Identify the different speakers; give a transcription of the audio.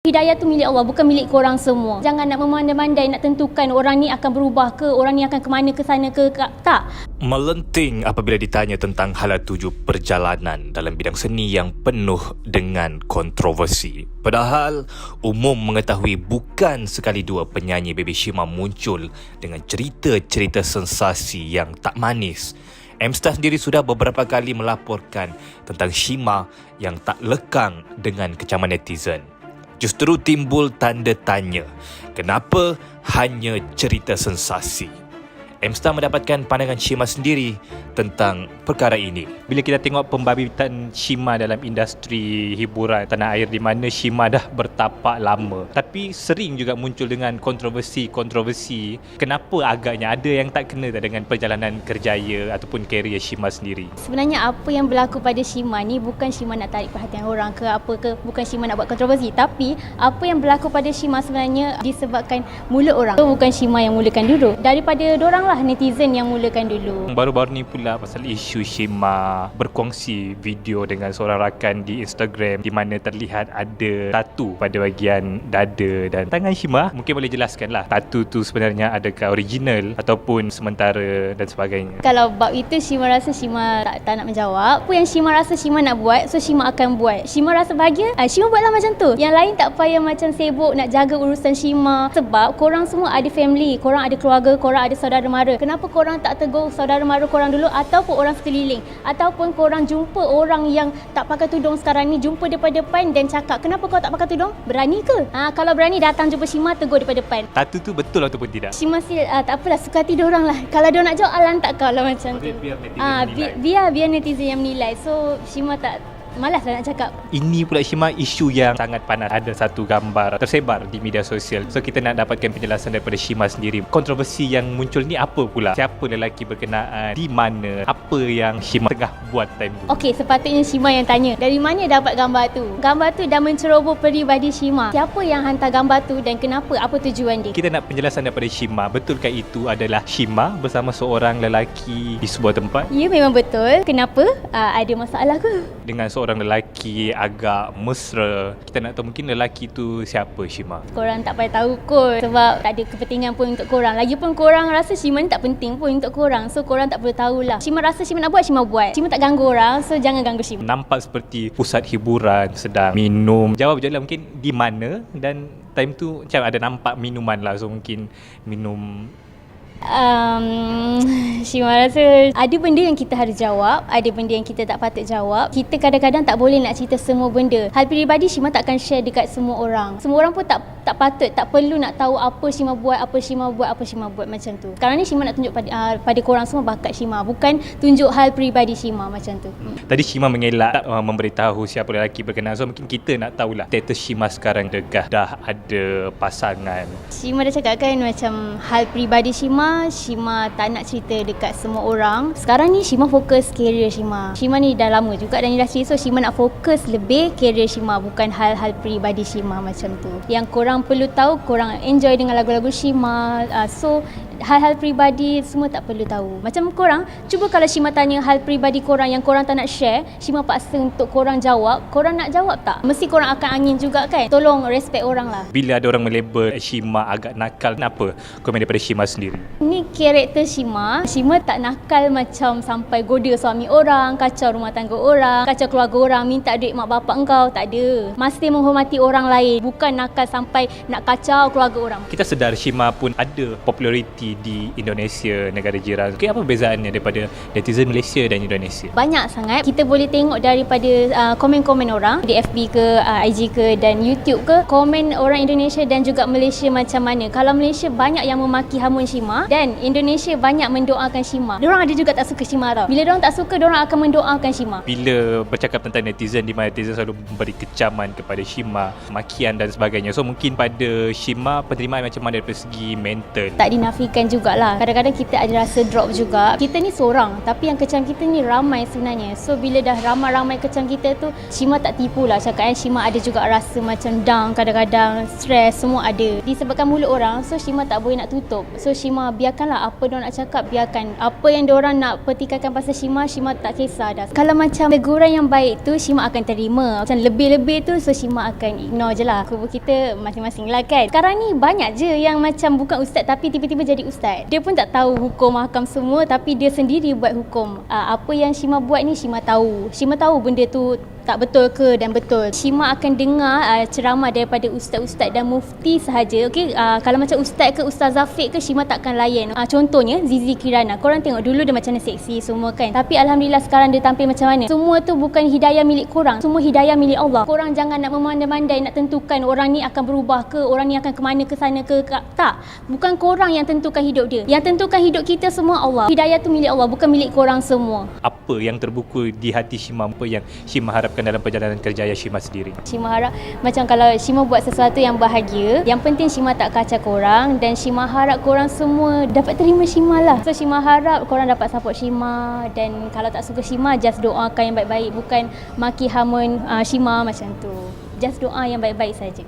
Speaker 1: Hidayah tu milik Allah, bukan milik korang semua. Jangan nak memandai-mandai nak tentukan orang ni akan berubah ke, orang ni akan ke mana, ke sana ke, tak.
Speaker 2: Melenting apabila ditanya tentang hala tuju perjalanan dalam bidang seni yang penuh dengan kontroversi. Padahal umum mengetahui bukan sekali dua penyanyi Baby Shima muncul dengan cerita-cerita sensasi yang tak manis. M-Star sendiri sudah beberapa kali melaporkan tentang Shima yang tak lekang dengan kecaman netizen. Justru timbul tanda tanya, kenapa hanya cerita sensasi? M-Star mendapatkan pandangan Shima sendiri tentang perkara ini.
Speaker 3: Bila kita tengok pembabitan Shima dalam industri hiburan tanah air di mana Shima dah bertapak lama, tapi sering juga muncul dengan kontroversi. Kenapa agaknya ada yang tak kena dengan perjalanan kerjaya ataupun karier Shima sendiri?
Speaker 1: Sebenarnya apa yang berlaku pada Shima ni bukan Shima nak tarik perhatian orang ke apa ke, bukan Shima nak buat kontroversi, tapi apa yang berlaku pada Shima sebenarnya disebabkan mulut orang. Bukan Shima yang mulakan dulu. Daripada dorang lah, netizen yang mulakan dulu.
Speaker 3: Baru-baru ni pula pasal isu Shima berkongsi video dengan seorang rakan di Instagram di mana terlihat ada tatu pada bahagian dada dan tangan Shima. Mungkin boleh jelaskan lah, tatu tu sebenarnya adakah original ataupun sementara dan sebagainya.
Speaker 1: Kalau bab itu Shima rasa Shima tak nak menjawab. Apa yang Shima rasa Shima nak buat, so Shima akan buat. Shima rasa bahagia, Shima buatlah macam tu. Yang lain tak payah macam sibuk nak jaga urusan Shima. Sebab korang semua ada family, korang ada keluarga, korang ada saudara mara. Kenapa korang tak tegur saudara mara korang dulu ataupun orang sekeliling? Ataupun korang jumpa orang yang tak pakai tudung sekarang ni, jumpa depan-depan dan cakap, kenapa kau tak pakai tudung? Berani ke? Kalau berani datang jumpa Shima, tegur depan-depan.
Speaker 3: Tatu tu betul ataupun tidak?
Speaker 1: Shima still tak apalah, suka hati diorang lah. Kalau diorang nak jawab, lantak kau lah macam tu. Biar netizen yang menilai. So Shima malas lah nak cakap.
Speaker 3: Ini pula Shima isu yang sangat panas. Ada satu gambar tersebar di media sosial. So kita nak dapatkan penjelasan daripada Shima sendiri. Kontroversi yang muncul ni apa pula? Siapa lelaki berkenaan? Di mana? Apa yang Shima tengah buat time tu?
Speaker 1: Okey, sepatutnya Shima yang tanya. Dari mana dapat gambar tu? Gambar tu dah menceroboh peribadi Shima. Siapa yang hantar gambar tu dan kenapa? Apa tujuan dia?
Speaker 3: Kita nak penjelasan daripada Shima. Betulkah itu adalah Shima bersama seorang lelaki di sebuah tempat?
Speaker 1: Ya, memang betul. Kenapa? Ada masalah ke?
Speaker 3: Dengan seorang lelaki agak mesra. Kita nak tahu mungkin lelaki tu siapa Shima.
Speaker 1: Korang tak payah tahu kot. Sebab tak ada kepentingan pun untuk korang. Lagipun korang rasa Shima ni tak penting pun untuk korang. So korang tak perlu tahulah. Shima rasa Shima nak buat, Shima buat. Shima tak ganggu orang. So jangan ganggu Shima.
Speaker 3: Nampak seperti pusat hiburan sedang minum. Jawab je lah mungkin di mana, dan time tu macam ada nampak minuman lah. So mungkin minum.
Speaker 1: Shima rasa ada benda yang kita harus jawab, ada benda yang kita tak patut jawab. Kita kadang-kadang tak boleh nak cerita semua benda. Hal peribadi Shima tak akan share dekat semua orang. Semua orang pun tak patut, tak perlu nak tahu apa Shima buat, apa Shima buat macam tu. Sekarang ni Shima nak tunjuk pada korang semua bakat Shima, bukan tunjuk hal peribadi Shima macam tu.
Speaker 3: Tadi Shima mengelak memberitahu siapa lelaki berkenaan. So mungkin kita nak tahulah status Shima sekarang, dah ada pasangan.
Speaker 1: Shima dah cakap kan macam hal peribadi Shima tak nak cerita dekat semua orang. Sekarang ni Shima fokus career Shima. Shima ni dah lama juga dalam industri, so Shima nak fokus lebih career Shima, bukan hal-hal peribadi Shima macam tu. Yang korang perlu tahu, korang enjoy dengan lagu-lagu Shima. So hal-hal peribadi semua tak perlu tahu. Macam korang, cuba kalau Shima tanya hal peribadi korang yang korang tak nak share, Shima paksa untuk korang jawab, korang nak jawab tak? Mesti korang akan angin juga kan? Tolong respect orang lah.
Speaker 3: Bila ada orang melabel Shima agak nakal, kenapa? Komen daripada Shima sendiri.
Speaker 1: Ni karakter Shima. Shima tak nakal macam sampai goda suami orang, kacau rumah tangga orang, kacau keluarga orang, minta duit mak bapak engkau. Tak ada. Masih menghormati orang lain. Bukan nakal sampai nak kacau keluarga orang.
Speaker 3: Kita sedar Shima pun ada populariti di Indonesia, negara jiran. Okay, apa bezaannya daripada netizen Malaysia dan Indonesia?
Speaker 1: Banyak sangat. Kita boleh tengok daripada komen-komen orang di FB ke, IG ke dan YouTube ke. Komen orang Indonesia dan juga Malaysia macam mana. Kalau Malaysia banyak yang memaki hamun Shima dan Indonesia banyak mendoakan Shima. Diorang ada juga tak suka Shima tau. Bila diorang tak suka, diorang akan mendoakan Shima.
Speaker 3: Bila bercakap tentang netizen, di mana netizen selalu memberi kecaman kepada Shima, makian dan sebagainya. So mungkin pada Shima penerimaan macam mana dari segi mental?
Speaker 1: Tak dinafikan pastikan jugalah. Kadang-kadang kita ada rasa drop juga. Kita ni seorang, tapi yang kecam kita ni ramai sebenarnya. So bila dah ramai-ramai kecam kita tu, Shima tak tipu lah cakap Shima ada juga rasa macam down, kadang-kadang stres, semua ada. Disebabkan mulut orang, so Shima tak boleh nak tutup. So Shima biarkanlah apa diorang nak cakap, biarkan. Apa yang diorang nak pertikaikan pasal Shima tak kisah dah. Kalau macam teguran yang baik tu, Shima akan terima. Macam lebih-lebih tu, so Shima akan ignore je lah. Kubu kita masing-masing lah kan. Sekarang ni banyak je yang macam bukan ustaz tapi tiba-tiba jadi ustaz. Dia pun tak tahu hukum mahkam semua, tapi dia sendiri buat hukum. Apa yang Shima buat ni Shima tahu. Shima tahu benda tu tak betul ke dan betul. Shima akan dengar ceramah daripada ustaz-ustaz dan mufti sahaja. Okey, kalau macam ustaz ke Ustaz Zafiq ke, Shima takkan layan. Contohnya Zizi Kirana. Korang tengok dulu dia macam mana seksi semua kan. Tapi alhamdulillah sekarang dia tampil macam mana. Semua tu bukan hidayah milik korang. Semua hidayah milik Allah. Korang jangan nak memandai-mandai nak tentukan orang ni akan berubah ke, orang ni akan ke mana, ke sana ke. Tak. Bukan korang yang tentukan hidup dia. Yang tentukan hidup kita semua Allah. Hidayah tu milik Allah, bukan milik korang semua.
Speaker 3: Apa yang terbuku di hati Shima, apa yang Shima harapkan dalam perjalanan kerjaya Shima sendiri?
Speaker 1: Shima harap macam kalau Shima buat sesuatu yang bahagia, yang penting Shima tak kacau korang, dan Shima harap korang semua dapat terima Shima lah. So Shima harap korang dapat support Shima, dan kalau tak suka Shima, just doakan yang baik-baik, bukan maki hamun Shima macam tu. Just doa yang baik-baik saja.